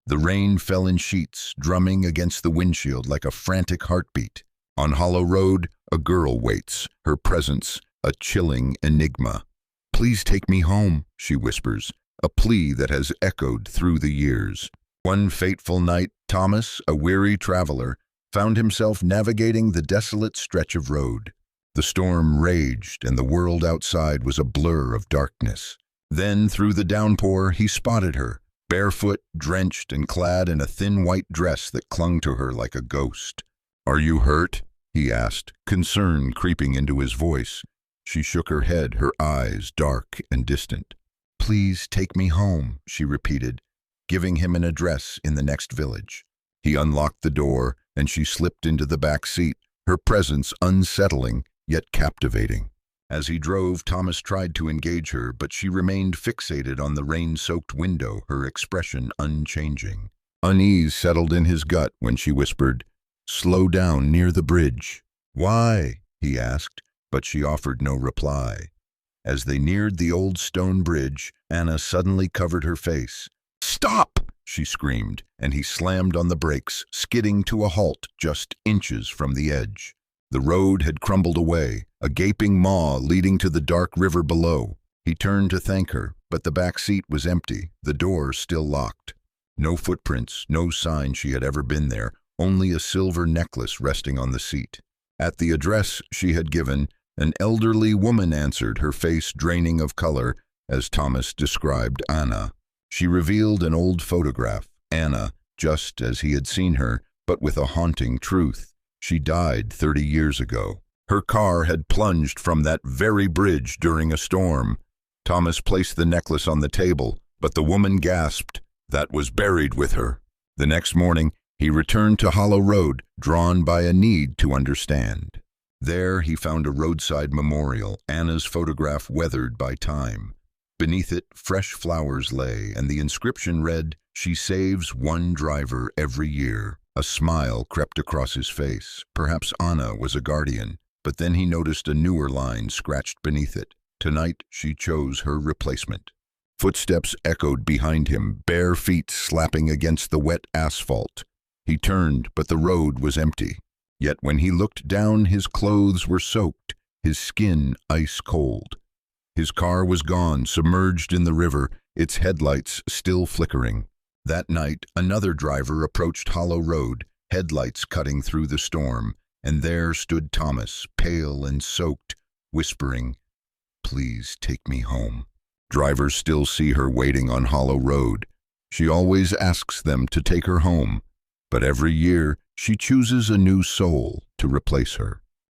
The rain fell in sheets, drumming against the windshield like a frantic heartbeat. On Hollow Road, a girl waits, her presence a chilling enigma. "Please take me home," she whispers, a plea that has echoed through the years. One fateful night, Thomas, a weary traveler, found himself navigating the desolate stretch of road. The storm raged, and the world outside was a blur of darkness. Then, through the downpour, he spotted her, barefoot, drenched, and clad in a thin white dress that clung to her like a ghost. "Are you hurt?" he asked, concern creeping into his voice. She shook her head, her eyes dark and distant. "Please take me home," she repeated, giving him an address in the next village. He unlocked the door, and she slipped into the back seat, her presence unsettling yet captivating. As he drove, Thomas tried to engage her, but she remained fixated on the rain-soaked window, her expression unchanging. Unease settled in his gut when she whispered, "Slow down near the bridge." "Why?" he asked, but she offered no reply. As they neared the old stone bridge, Anna suddenly covered her face. "Stop!" she screamed, and he slammed on the brakes, skidding to a halt just inches from the edge. The road had crumbled away, a gaping maw leading to the dark river below. He turned to thank her, but the back seat was empty, the door still locked. No footprints, no sign she had ever been there, only a silver necklace resting on the seat. At the address she had given, an elderly woman answered, her face draining of color, as Thomas described Anna. She revealed an old photograph, Anna, just as he had seen her, but with a haunting truth. She died 30 years ago. Her car had plunged from that very bridge during a storm. Thomas placed the necklace on the table, but the woman gasped, "That was buried with her." The next morning, he returned to Hollow Road, drawn by a need to understand. There he found a roadside memorial, Anna's photograph weathered by time. Beneath it, fresh flowers lay, and the inscription read, "She saves one driver every year." A smile crept across his face. Perhaps Anna was a guardian, but then he noticed a newer line scratched beneath it. Tonight she chose her replacement. Footsteps echoed behind him, bare feet slapping against the wet asphalt. He turned, but the road was empty. Yet when he looked down, his clothes were soaked, his skin ice cold. His car was gone, submerged in the river, its headlights still flickering. That night, another driver approached Hollow Road, headlights cutting through the storm, and there stood Thomas, pale and soaked, whispering, "Please take me home." Drivers still see her waiting on Hollow Road. She always asks them to take her home, but every year she chooses a new soul to replace her.